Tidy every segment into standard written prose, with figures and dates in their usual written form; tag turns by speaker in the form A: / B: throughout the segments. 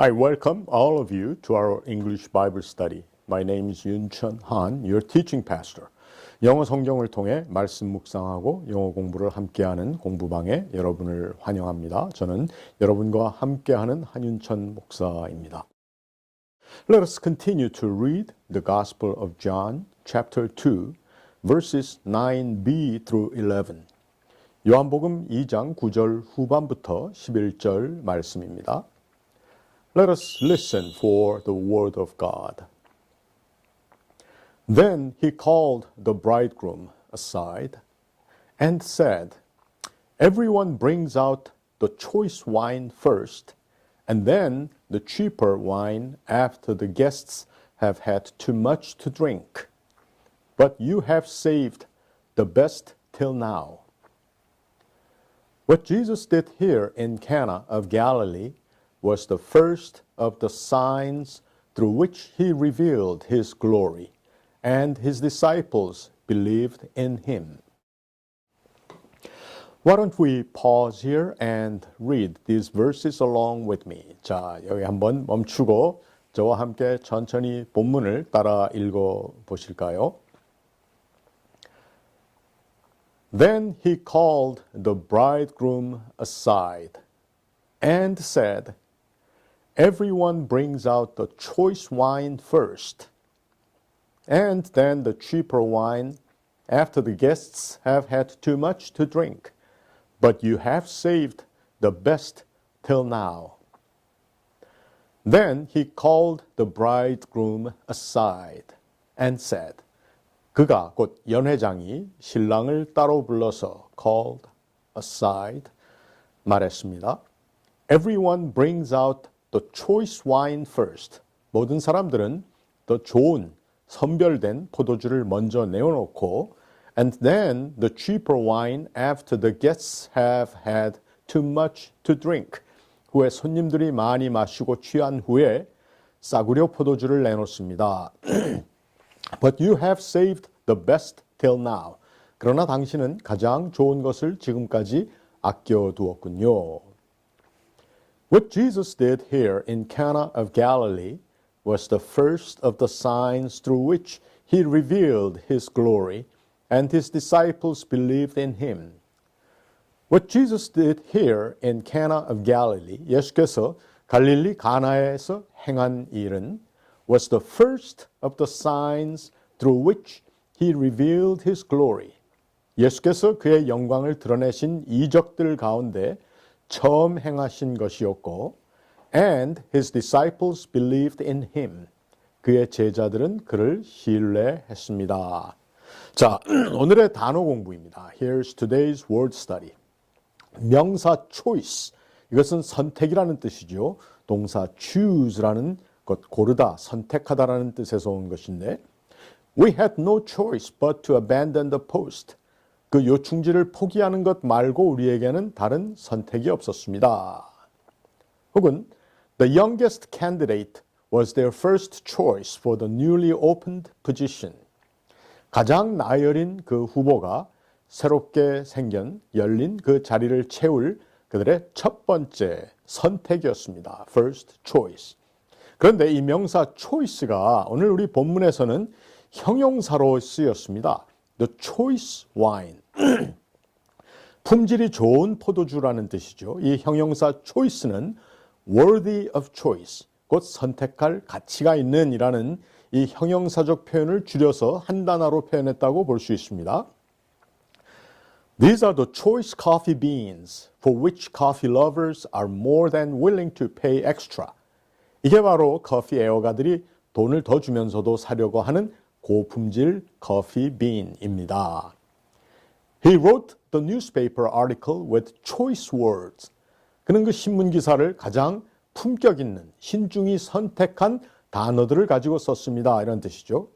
A: I welcome all of you to our English Bible study. My name is 윤천한, your teaching pastor. 영어 성경을 통해 말씀 묵상하고 영어 공부를 함께하는 공부방에 여러분을 환영합니다. 저는 여러분과 함께하는 한윤천 목사입니다. Let us continue to read the Gospel of John, chapter 2, verses 9b through 11. 요한복음 2장 9절 후반부터 11절 말씀입니다. Let us listen for the word of God. Then he called the bridegroom aside and said, Everyone brings out the choice wine first, and then the cheaper wine after the guests have had too much to drink. But you have saved the best till now. What Jesus did here in Cana of Galilee was the first of the signs through which he revealed his glory, and his disciples believed in him. Why don't we pause here and read these verses along with me? 자, 여기 한번 멈추고 저와 함께 천천히 본문을 따라 읽어 보실까요? Then he called the bridegroom aside and said, Everyone brings out the choice wine first, and then the cheaper wine after the guests have had too much to drink. But you have saved the best till now. Then he called the bridegroom aside and said, 그가 곧 연회장이 신랑을 따로 불러서 called aside 말했습니다. Everyone brings out the choice wine first. 모든 사람들은 더 좋은 선별된 포도주를 먼저 내어놓고 and then the cheaper wine after the guests have had too much to drink. 후에 손님들이 많이 마시고 취한 후에 싸구려 포도주를 내놓습니다. But you have saved the best till now. 그러나 당신은 가장 좋은 것을 지금까지 아껴두었군요. What Jesus did here in Cana of Galilee was the first of the signs through which he revealed his glory, and his disciples believed in him. What Jesus did here in Cana of Galilee, 예수께서 갈릴리 가나에서 행한 일은 was the first of the signs through which he revealed his glory. 예수께서 그의 영광을 드러내신 이적들 가운데 처음 행하신 것이었고, and his disciples believed in him. 그의 제자들은 그를 신뢰했습니다. 자, 오늘의 단어 공부입니다. Here's today's word study. 명사 choice, 이것은 선택이라는 뜻이죠. 동사 choose라는 것, 고르다, 선택하다라는 뜻에서 온 것인데 We had no choice but to abandon the post. 그 요충지를 포기하는 것 말고 우리에게는 다른 선택이 없었습니다. 혹은 The youngest candidate was their first choice for the newly opened position. 가장 나이 어린 그 후보가 새롭게 열린 그 자리를 채울 그들의 첫 번째 선택이었습니다. First choice. 그런데 이 명사 choice가 오늘 우리 본문에서는 형용사로 쓰였습니다. The choice wine. 품질이 좋은 포도주라는 뜻이죠. 이 형용사 choice는 worthy of choice, 곧 선택할 가치가 있는 이라는 이 형용사적 표현을 줄여서 한 단어로 표현했다고 볼 수 있습니다. These are the choice coffee beans for which coffee lovers are more than willing to pay extra. 이게 바로 커피 애호가들이 돈을 더 주면서도 사려고 하는 고품질 커피 빈입니다. He wrote the newspaper article with choice words. 그는 그 신문 기사를 가장 품격 있는 신중히 선택한 단어들을 가지고 썼습니다. 이런 뜻이죠.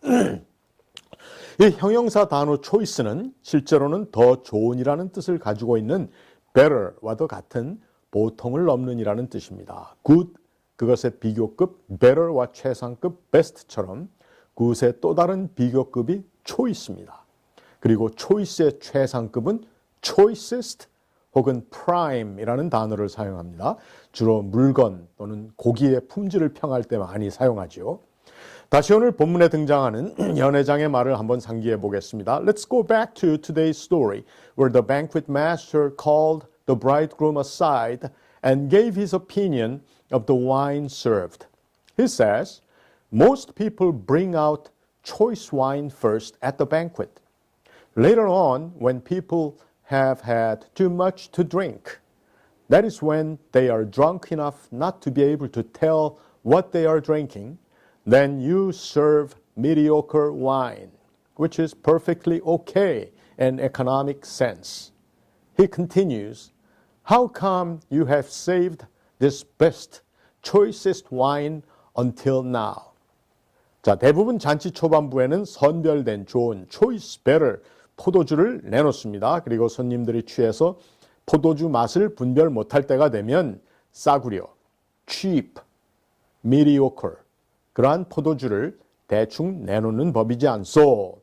A: 이 형용사 단어 choice는 실제로는 더 좋은이라는 뜻을 가지고 있는 better와도 같은 보통을 넘는 이라는 뜻입니다. good, 그것의 비교급 better와 최상급 best처럼 good의 또 다른 비교급이 choice입니다. 그리고 choice의 최상급은 choicest 혹은 prime이라는 단어를 사용합니다. 주로 물건 또는 고기의 품질을 평할 때 많이 사용하죠. 다시 오늘 본문에 등장하는 연회장의 말을 한번 상기해 보겠습니다. Let's go back to today's story where the banquet master called the bridegroom aside and gave his opinion of the wine served. He says, most people bring out choice wine first at the banquet. Later on, when people have had too much to drink, that is when they are drunk enough not to be able to tell what they are drinking, then you serve mediocre wine, which is perfectly okay in economic sense. He continues, how come you have saved this best, choicest wine until now? 자, 대부분 잔치 초반부에는 선별된 좋은 choice better 포도주를 내놓습니다. 그리고 손님들이 취해서 포도주 맛을 분별 못할 때가 되면 싸구려, cheap, mediocre 그러한 포도주를 대충 내놓는 법이지 않소.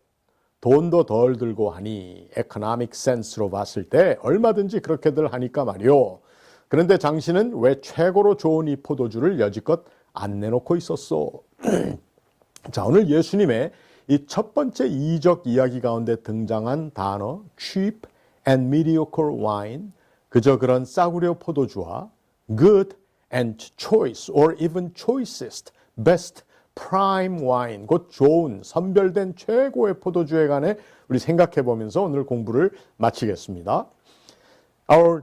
A: 돈도 덜 들고 하니 economic sense로 봤을 때 얼마든지 그렇게들 하니까 말이오. 그런데 당신은 왜 최고로 좋은 이 포도주를 여지껏 안 내놓고 있었소? 자, 오늘 예수님의 이 첫 번째 이적 이야기 가운데 등장한 단어 cheap and mediocre wine, 그저 그런 싸구려 포도주와 good and choice or even choicest, best, prime wine, 곧 좋은, 선별된 최고의 포도주에 관해 우리 생각해 보면서 오늘 공부를 마치겠습니다. Our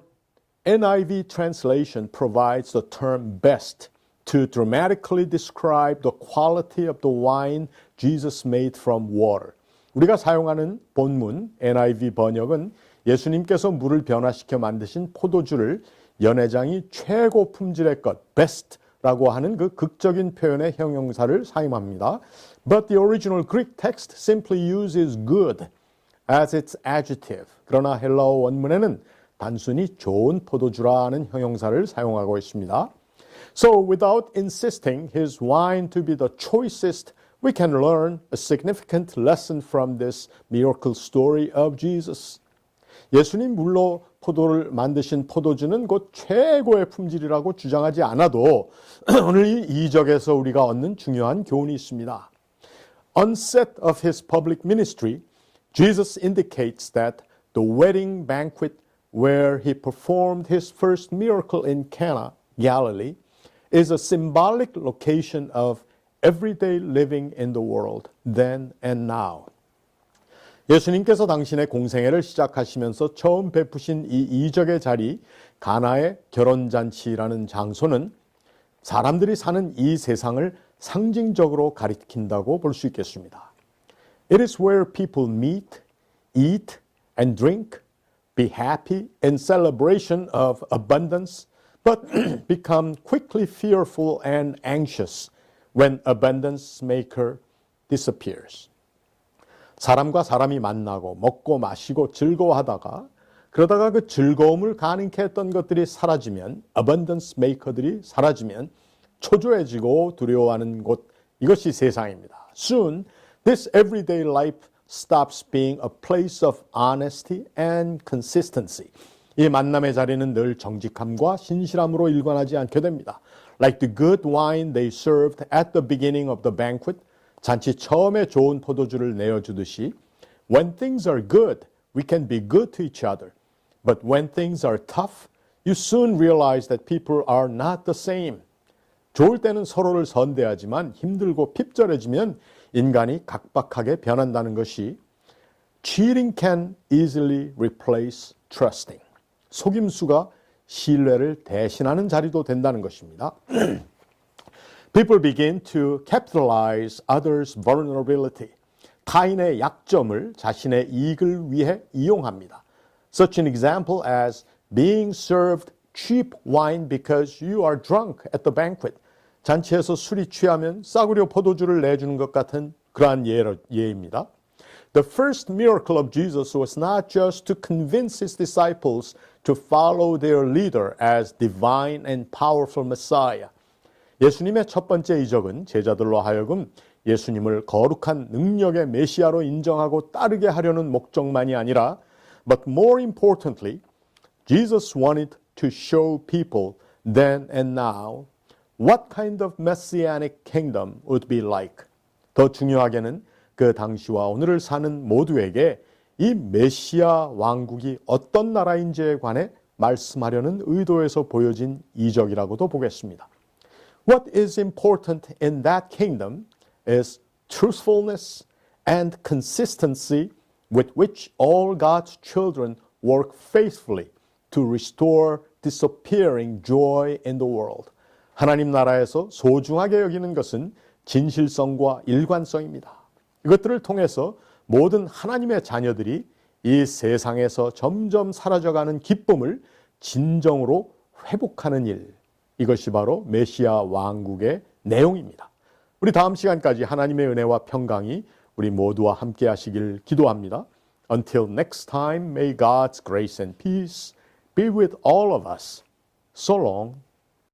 A: NIV translation provides the term best to dramatically describe the quality of the wine Jesus made from water. 우리가 사용하는 본문 NIV 번역은 예수님께서 물을 변화시켜 만드신 포도주를 연회장이 최고 품질의 것, best라고 하는 그 극적인 표현의 형용사를 사용합니다. But the original Greek text simply uses good as its adjective. 그러나 헬라어 원문에는 단순히 좋은 포도주라는 형용사를 사용하고 있습니다. So without insisting his wine to be the choicest, we can learn a significant lesson from this miracle story of Jesus. 예수님 물로 포도를 만드신 포도주는 곧 최고의 품질이라고 주장하지 않아도 오늘 이 이적에서 우리가 얻는 중요한 교훈이 있습니다. On set of his public ministry, Jesus indicates that the wedding banquet where he performed his first miracle in Cana, Galilee, is a symbolic location of everyday living in the world, then and now. 예수님께서 당신의 공생애를 시작하시면서 처음 베푸신 이 이적의 자리, 가나의 결혼잔치라는 장소는 사람들이 사는 이 세상을 상징적으로 가리킨다고 볼 수 있겠습니다. It is where people meet, eat, and drink, be happy in celebration of abundance, but become quickly fearful and anxious when abundance maker disappears. 사람과 사람이 만나고 먹고 마시고 즐거워하다가 그러다가 그 즐거움을 가능케 했던 것들이 사라지면 abundance maker들이 사라지면 초조해지고 두려워하는 곳, 이것이 세상입니다. Soon this everyday life stops being a place of honesty and consistency. 이 만남의 자리는 늘 정직함과 신실함으로 일관하지 않게 됩니다. Like the good wine they served at the beginning of the banquet, 잔치 처음에 좋은 포도주를 내어주듯이 When things are good, we can be good to each other. But when things are tough, you soon realize that people are not the same. 좋을 때는 서로를 선대하지만 힘들고 핍절해지면 인간이 각박하게 변한다는 것이 Cheating can easily replace trusting. 속임수가 신뢰를 대신하는 자리도 된다는 것입니다. People begin to capitalize others' vulnerability. 타인의 약점을 자신의 이익을 위해 이용합니다. Such an example as being served cheap wine because you are drunk at the banquet. 잔치에서 술이 취하면 싸구려 포도주를 내주는 것 같은 그러한 예입니다. The first miracle of Jesus was not just to convince his disciples to follow their leader as divine and powerful Messiah. 예수님의 첫 번째 이적은 제자들로 하여금 예수님을 거룩한 능력의 메시아로 인정하고 따르게 하려는 목적만이 아니라 but more importantly, Jesus wanted to show people then and now what kind of messianic kingdom would be like. 더 중요하게는 그 당시와 오늘을 사는 모두에게 이 메시아 왕국이 어떤 나라인지에 관해 말씀하려는 의도에서 보여진 이적이라고도 보겠습니다. What is important in that kingdom is truthfulness and consistency with which all God's children work faithfully to restore disappearing joy in the world. 하나님 나라에서 소중하게 여기는 것은 진실성과 일관성입니다. 이것들을 통해서 모든 하나님의 자녀들이 이 세상에서 점점 사라져가는 기쁨을 진정으로 회복하는 일, 이것이 바로 메시아 왕국의 내용입니다. 우리 다음 시간까지 하나님의 은혜와 평강이 우리 모두와 함께 하시길 기도합니다. Until next time, may God's grace and peace be with all of us. So long.